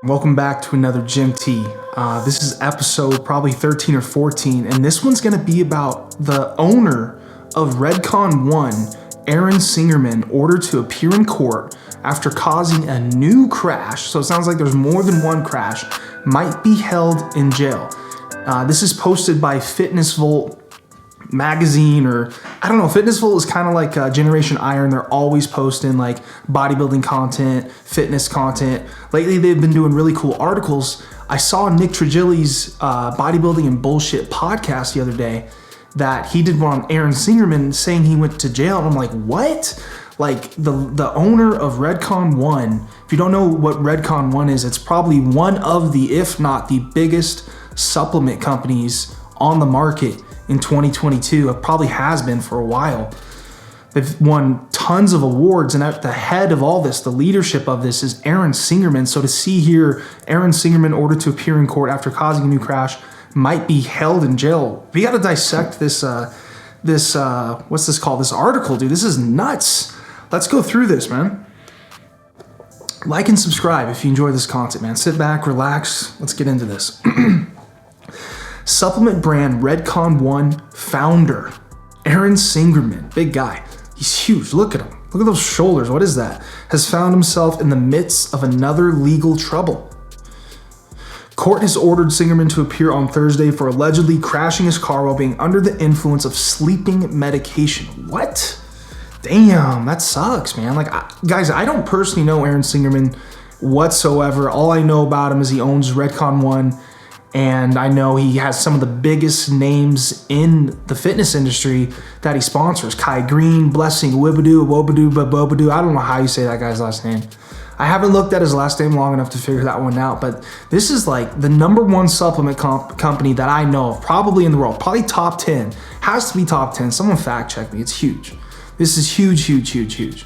Welcome back to another Gym Tea. This is episode probably 13 or 14, and this one's going to be about the owner of REDCON1, Aaron Singerman, ordered to appear in court after causing a new crash. So it sounds like there's more than one crash, might be held in jail. This is posted by Fitness Volt magazine, or I don't know. Fitness Volt is kind of like Generation Iron. They're always posting like bodybuilding content, fitness content. Lately, they've been doing really cool articles. I saw Nick Trigili's Bodybuilding and Bullshit podcast the other day that he did one on Aaron Singerman saying he went to jail. And I'm like, what? Like the owner of REDCON1. If you don't know what REDCON1 is, it's probably one of the, if not the biggest supplement companies on the market in 2022. It probably has been for a while. They've won tons of awards, and at the head of all this, the leadership of this, is Aaron Singerman. So to see here, Aaron Singerman ordered to appear in court after causing a new crash, might be held in jail. We got to dissect this, what's this called? This article, dude. This is nuts. Let's go through this, man. Like and subscribe if you enjoy this content, man. Sit back, relax. Let's get into this. Supplement brand REDCON1 founder, Aaron Singerman, big guy. He's huge. Look at him. Look at those shoulders. What is that? Has found himself in the midst of another legal trouble. Court has ordered Singerman to appear on Thursday for allegedly crashing his car while being under the influence of sleeping medication. What? Damn, that sucks, man. Like, guys, I don't personally know Aaron Singerman whatsoever. All I know about him is he owns REDCON1. And I know he has some of the biggest names in the fitness industry that he sponsors. Kai Green, Blessing, Wibadoo, Wobadoo, Babobadoo. I don't know how you say that guy's last name. I haven't looked at his last name long enough to figure that one out. But this is like the number one supplement company that I know of, probably in the world. Probably top 10. Has to be top 10. Someone fact check me. It's huge. This is huge, huge, huge, huge.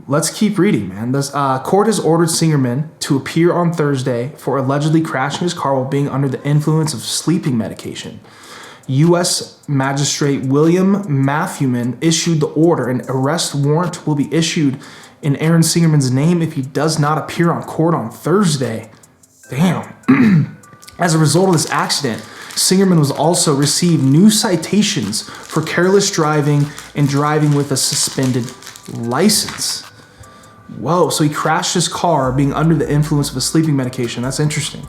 Let's keep reading, man. This court has ordered Singerman to appear on Thursday for allegedly crashing his car while being under the influence of sleeping medication. U.S. Magistrate William Matthewman issued the order. An arrest warrant will be issued in Aaron Singerman's name if he does not appear on court on Thursday. Damn. As a result of this accident, Singerman was also received new citations for careless driving and driving with a suspended license. Whoa, so he crashed his car being under the influence of a sleeping medication. That's interesting.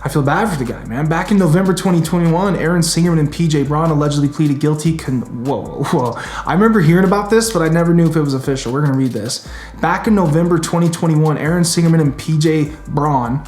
I feel bad for the guy, man. Back in November 2021, Aaron Singerman and PJ Braun allegedly pleaded guilty. Whoa. I remember hearing about this, but I never knew if it was official. We're going to read this. Back in November 2021, Aaron Singerman and PJ Braun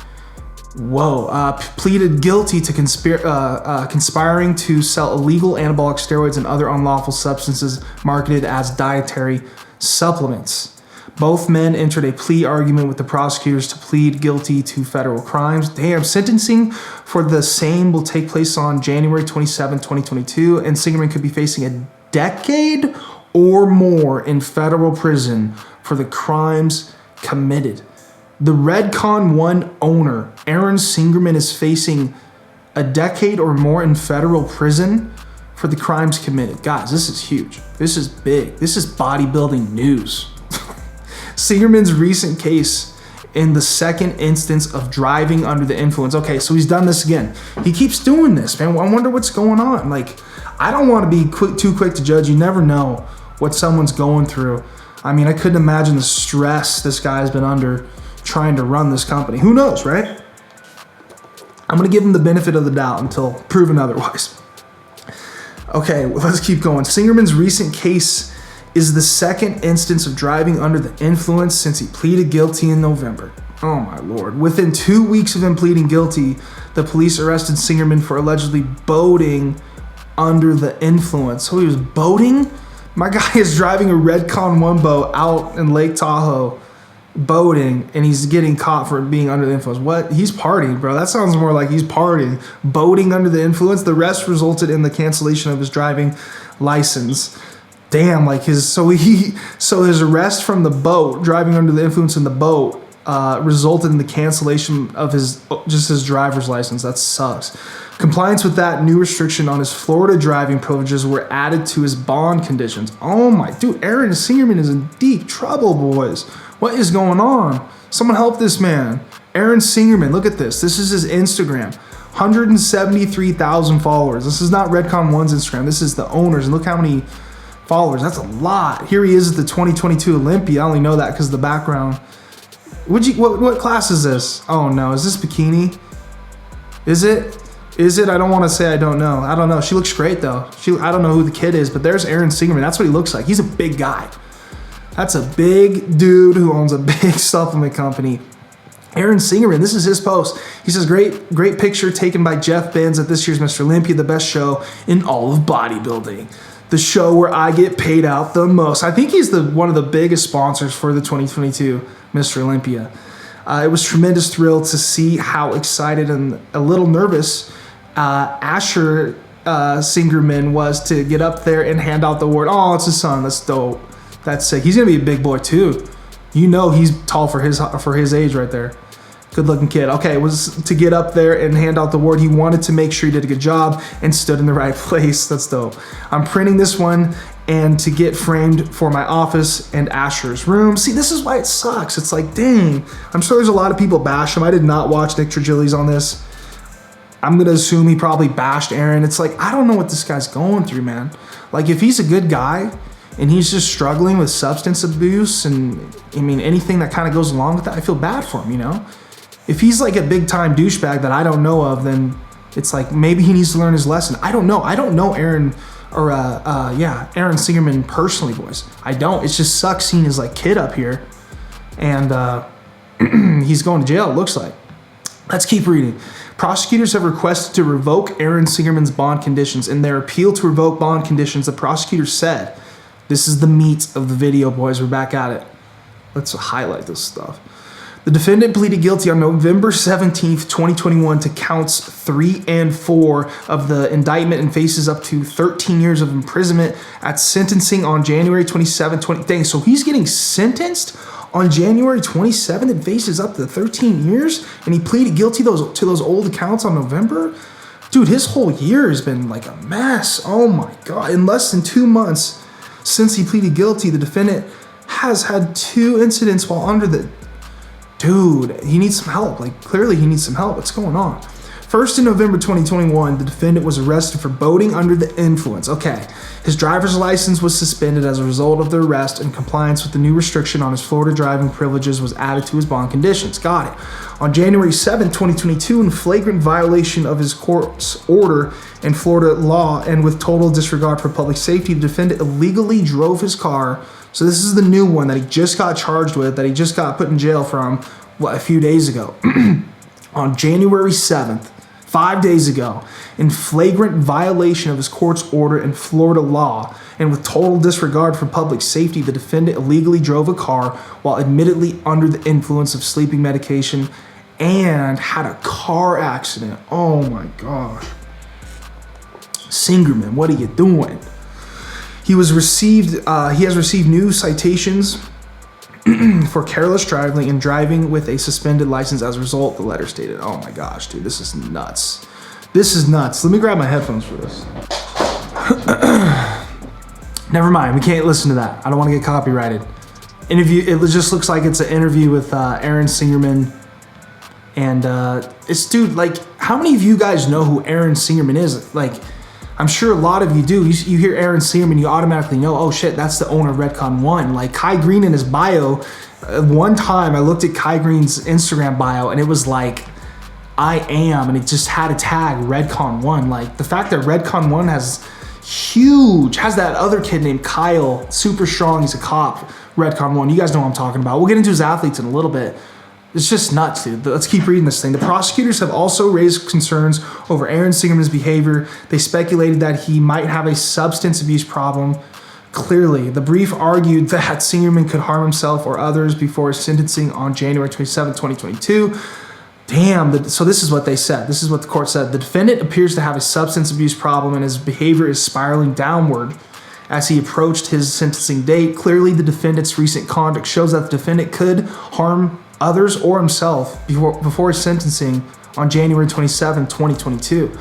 pleaded guilty to conspiring to sell illegal anabolic steroids and other unlawful substances marketed as dietary supplements. Both men entered a plea argument with the prosecutors to plead guilty to federal crimes. Damn, sentencing for the same will take place on January 27, 2022, and Singerman could be facing a decade or more in federal prison for the crimes committed. The REDCON1 owner, Aaron Singerman, is facing a decade or more in federal prison for the crimes committed. Guys, this is huge. This is big. This is bodybuilding news. Singerman's recent case in the second instance of driving under the influence. Okay, so he's done this again. He keeps doing this, man. I wonder what's going on. Like, I don't want to be too quick to judge. You never know what someone's going through. I mean, I couldn't imagine the stress this guy's been under trying to run this company. Who knows, right? I'm going to give him the benefit of the doubt until proven otherwise. Okay, well, let's keep going. Singerman's recent case is the second instance of driving under the influence since he pleaded guilty in November. Oh my Lord. Within 2 weeks of him pleading guilty, the police arrested Singerman for allegedly boating under the influence. So he was boating? My guy is driving a REDCON1 boat out in Lake Tahoe, boating, and he's getting caught for being under the influence. What? He's partying, bro. That sounds more like he's partying. Boating under the influence. The arrest resulted in the cancellation of his driving license. Damn, like his arrest from the boat, driving under the influence in the boat, resulted in the cancellation of his driver's license. That sucks. Compliance with that new restriction on his Florida driving privileges were added to his bond conditions. Oh my, dude, Aaron Singerman is in deep trouble, boys. What is going on? Someone help this man. Aaron Singerman, look at this. This is his Instagram. 173,000 followers. This is not REDCON1's Instagram. This is the owner's. And look how many followers. That's a lot. Here he is at the 2022 Olympia. I only know that because of the background. What class is this? Oh no, is this bikini? Is it? I don't want to say I don't know. I don't know. She looks great though. I don't know who the kid is, but there's Aaron Singerman. That's what he looks like. He's a big guy. That's a big dude who owns a big supplement company. Aaron Singerman, this is his post. He says, great picture taken by Jeff Benz at this year's Mr. Olympia, the best show in all of bodybuilding. The show where I get paid out the most. I think he's one of the biggest sponsors for the 2022 Mr. Olympia. It was tremendous thrill to see how excited and a little nervous Asher Singerman was to get up there and hand out the award. Oh, it's his son. That's dope. That's sick. He's gonna be a big boy too. You know he's tall for his age right there. Good looking kid. Okay, it was to get up there and hand out the award. He wanted to make sure he did a good job and stood in the right place. That's dope. I'm printing this one and to get framed for my office and Asher's room. See, this is why it sucks. It's like, dang. I'm sure there's a lot of people bash him. I did not watch Nick Trigili's on this. I'm gonna assume he probably bashed Aaron. It's like, I don't know what this guy's going through, man. Like, if he's a good guy and he's just struggling with substance abuse and, I mean, anything that kind of goes along with that, I feel bad for him, you know? If he's like a big time douchebag that I don't know of, then it's like maybe he needs to learn his lesson. I don't know. I don't know Aaron or Aaron Singerman personally, boys. I don't. It just sucks seeing his like kid up here, and he's going to jail. It looks like. Let's keep reading. Prosecutors have requested to revoke Aaron Singerman's bond conditions. In their appeal to revoke bond conditions, the prosecutor said, "This is the meat of the video, boys. We're back at it. Let's highlight this stuff." The defendant pleaded guilty on November 17th, 2021 to counts 3 and 4 of the indictment and faces up to 13 years of imprisonment at sentencing on January 27th, Dang, so he's getting sentenced on January 27th and faces up to 13 years? And he pleaded guilty to those old accounts on November? Dude, his whole year has been like a mess. Oh my God. In less than 2 months since he pleaded guilty, the defendant has had 2 incidents while under the... Dude, he needs some help. Like, clearly he needs some help. What's going on? First, in November 2021, the defendant was arrested for boating under the influence. Okay, his driver's license was suspended as a result of the arrest, and compliance with the new restriction on his Florida driving privileges was added to his bond conditions. Got it. On January 7, 2022, in flagrant violation of his court's order and Florida law, and with total disregard for public safety, the defendant illegally drove his car. So this is the new one that he just got charged with, that he just got put in jail from, a few days ago. On January 7th, 5 days ago, in flagrant violation of his court's order and Florida law, and with total disregard for public safety, the defendant illegally drove a car while admittedly under the influence of sleeping medication and had a car accident. Oh my gosh. Singerman, what are you doing? He has received new citations for careless driving and driving with a suspended license as a result, the letter stated. Oh my gosh, dude, this is nuts. This is nuts. Let me grab my headphones for this. Never mind, we can't listen to that. I don't want to get copyrighted. It just looks like it's an interview with Aaron Singerman. And it's, dude, like, how many of you guys know who Aaron Singerman is? Like, I'm sure a lot of you do. You hear Aaron Singerman, you automatically know, oh shit, that's the owner of REDCON1. Like Kai Green in his bio, one time I looked at Kai Green's Instagram bio and it was like, I am, and it just had a tag, REDCON1. Like the fact that REDCON1 has that other kid named Kyle, super strong, he's a cop, REDCON1. You guys know what I'm talking about. We'll get into his athletes in a little bit. It's just nuts, dude. Let's keep reading this thing. The prosecutors have also raised concerns over Aaron Singerman's behavior. They speculated that he might have a substance abuse problem. Clearly, the brief argued that Singerman could harm himself or others before his sentencing on January 27, 2022. Damn, so this is what they said. This is what the court said. The defendant appears to have a substance abuse problem and his behavior is spiraling downward as he approached his sentencing date. Clearly, the defendant's recent conduct shows that the defendant could harm others or himself before his sentencing on January 27, 2022.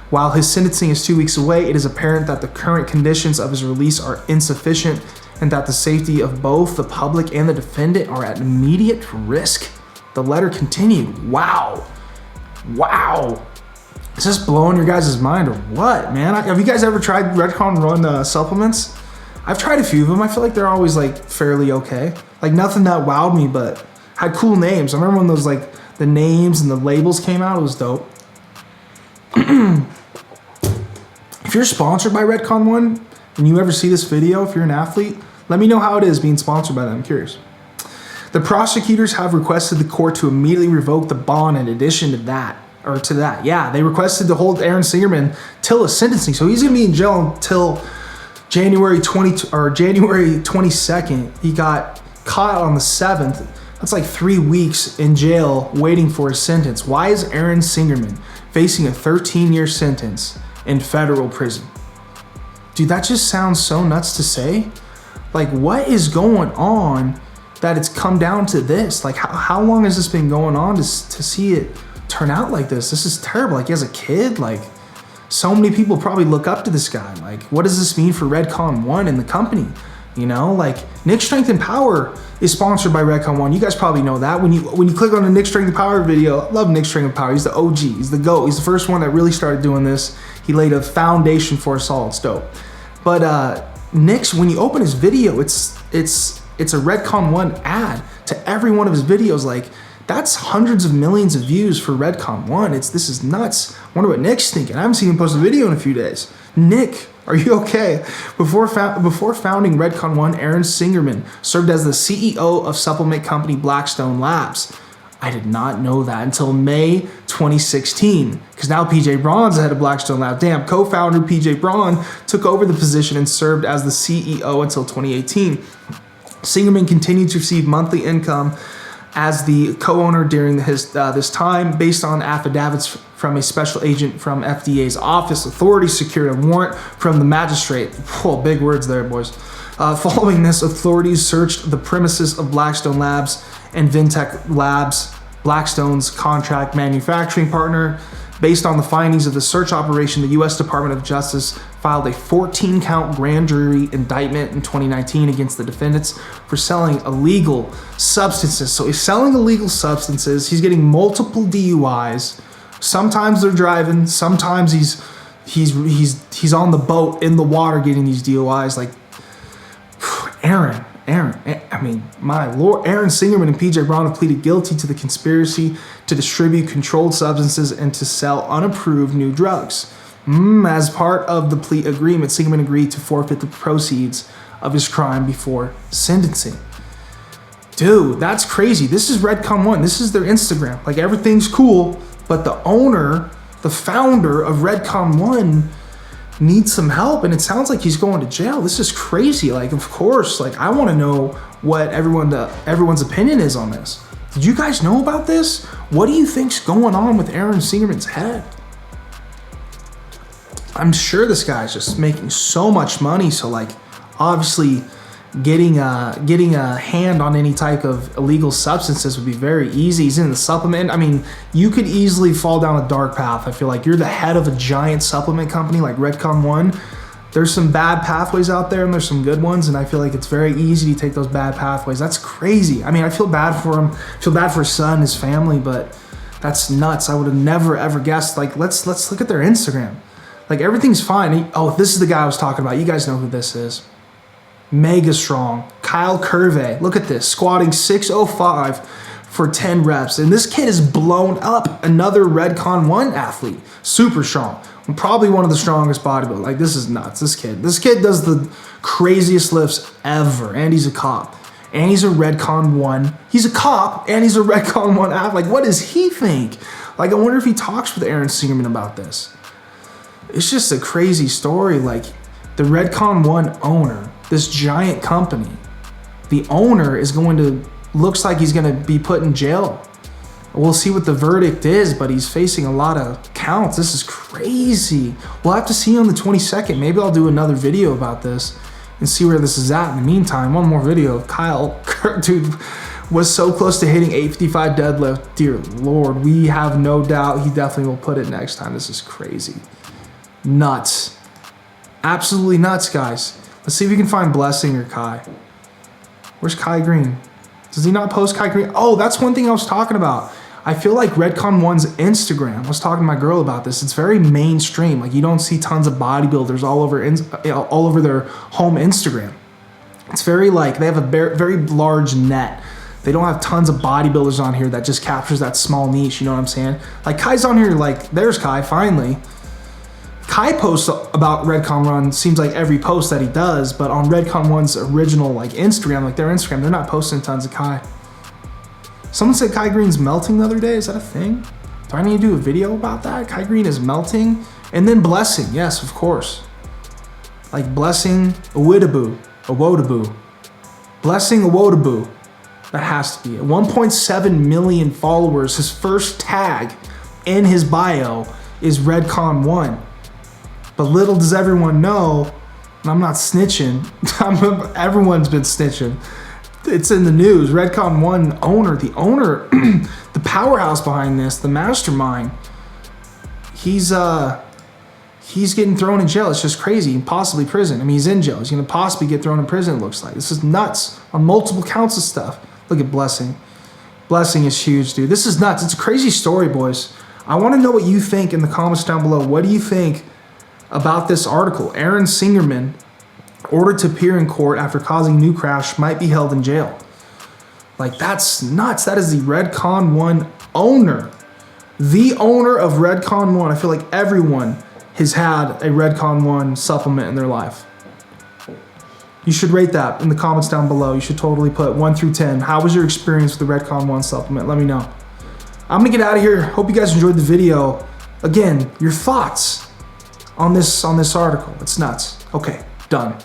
While his sentencing is 2 weeks away, it is apparent that the current conditions of his release are insufficient and that the safety of both the public and the defendant are at immediate risk. The letter continued. Wow. Wow. Is this blowing your guys' mind or what, man? Have you guys ever tried REDCON1 supplements? I've tried a few of them. I feel like they're always like fairly okay. Like nothing that wowed me, but had cool names. I remember when those like the names and the labels came out, it was dope. If you're sponsored by REDCON1 and you ever see this video, if you're an athlete, let me know how it is being sponsored by them. I'm curious. The prosecutors have requested the court to immediately revoke the bond in addition to that. Yeah, they requested to hold Aaron Singerman till his sentencing. So he's gonna be in jail until January 22nd. He got caught on the 7th. That's like 3 weeks in jail waiting for his sentence. Why is Aaron Singerman facing a 13-year sentence in federal prison? Dude, that just sounds so nuts to say. Like, what is going on that it's come down to this? Like, how long has this been going on to see it turn out like this? This is terrible. Like, as a kid, like, so many people probably look up to this guy. Like, what does this mean for REDCON1 and the company? You know, like, Nick Strength and Power is sponsored by REDCON1. You guys probably know that. When you click on the Nick Strength and Power video, I love Nick Strength and Power. He's the OG. He's the GOAT. He's the first one that really started doing this. He laid a foundation for us all. It's dope. But Nick's, when you open his video, it's a REDCON1 ad to every one of his videos. Like, that's hundreds of millions of views for REDCON1. This is nuts. I wonder what Nick's thinking. I haven't seen him post a video in a few days. Nick, are you okay? Before founding REDCON1, Aaron Singerman served as the CEO of supplement company Blackstone Labs. I did not know that until May 2016, because now PJ Braun's the head of Blackstone Labs. Damn, co-founder PJ Braun took over the position and served as the CEO until 2018. Singerman continued to receive monthly income as the co-owner during this time, based on affidavits from a special agent from FDA's office. Authorities secured a warrant from the magistrate. Whoa, big words there, boys. Following this, authorities searched the premises of Blackstone Labs and Vintech Labs, Blackstone's contract manufacturing partner. Based on the findings of the search operation, the U.S. Department of Justice filed a 14-count grand jury indictment in 2019 against the defendants for selling illegal substances. So he's selling illegal substances. He's getting multiple DUIs. Sometimes they're driving. Sometimes he's on the boat in the water getting these DUIs. Like, Aaron, I mean, my Lord, Aaron Singerman and PJ Braun have pleaded guilty to the conspiracy to distribute controlled substances and to sell unapproved new drugs. As part of the plea agreement, Singerman agreed to forfeit the proceeds of his crime before sentencing. Dude, that's crazy. This is REDCON1. This is their Instagram. Like, everything's cool, but the owner, the founder of REDCON1 needs some help, and it sounds like he's going to jail. This is crazy. Like, of course, like, I want to know what everyone's opinion is on this. Did you guys know about this? What do you think's going on with Aaron Singerman's head? I'm sure this guy's just making so much money, so like, obviously getting a hand on any type of illegal substances would be very easy. He's in the supplement. I mean, you could easily fall down a dark path. I feel like you're the head of a giant supplement company like REDCON1. There's some bad pathways out there and there's some good ones, and I feel like it's very easy to take those bad pathways. That's crazy. I mean, I feel bad for him. I feel bad for his son, his family, but that's nuts. I would have never ever guessed. Like, let's look at their Instagram. Like, everything's fine. Oh, this is the guy I was talking about. You guys know who this is. Mega strong. Kyle Curvey. Look at this. Squatting 605 for 10 reps. And this kid is blown up. Another REDCON1 athlete. Super strong. Probably one of the strongest bodybuilders. Like, this is nuts. This kid does the craziest lifts ever. And he's a cop. And he's a REDCON1. He's a cop. And he's a REDCON1 athlete. Like, what does he think? Like, I wonder if he talks with Aaron Singerman about this. It's just a crazy story. Like, the REDCON1 owner, this giant company, the owner looks like he's going to be put in jail. We'll see what the verdict is, but he's facing a lot of counts. This is crazy. We'll have to see on the 22nd. Maybe I'll do another video about this and see where this is at. In the meantime, one more video of Kyle. Dude was so close to hitting 855 deadlift. Dear Lord, we have no doubt he definitely will put it next time. This is crazy. Nuts. Absolutely nuts, guys. Let's see if we can find Blessing or Kai. Where's Kai Green? Does he not post Kai Green? Oh, that's one thing I was talking about. I feel like REDCON1's Instagram, I was talking to my girl about this, it's very mainstream. Like, you don't see tons of bodybuilders all over their home Instagram. It's very like, they have a very large net. They don't have tons of bodybuilders on here that just captures that small niche, you know what I'm saying? Like, Kai's on here, like, there's Kai, finally. Kai posts about REDCON1, seems like every post that he does, but on REDCON1's original, like, Instagram, like their Instagram, they're not posting tons of Kai. Someone said Kai Green's melting the other day, is that a thing? Do I need to do a video about that? Kai Green is melting? And then Blessing, yes, of course. Like Blessing Awodabu. Blessing Awodabu. That has to be it. 1.7 million followers. His first tag in his bio is REDCON1. But little does everyone know, and I'm not snitching, everyone's been snitching. It's in the news. REDCON1 owner, the powerhouse behind this, the mastermind, he's getting thrown in jail. It's just crazy, and possibly prison. I mean, he's in jail. He's gonna possibly get thrown in prison, it looks like. This is nuts on multiple counts of stuff. Look at Blessing. Blessing is huge, dude. This is nuts. It's a crazy story, boys. I wanna know what you think in the comments down below. What do you think about this article? Aaron Singerman, ordered to appear in court after causing new crash, might be held in jail. Like, that's nuts. That is the REDCON1 owner. The owner of REDCON1. I feel like everyone has had a REDCON1 supplement in their life. You should rate that in the comments down below. You should totally put 1 through 10. How was your experience with the REDCON1 supplement? Let me know. I'm gonna get out of here. Hope you guys enjoyed the video. Again, your thoughts on this article. It's nuts. Okay, done.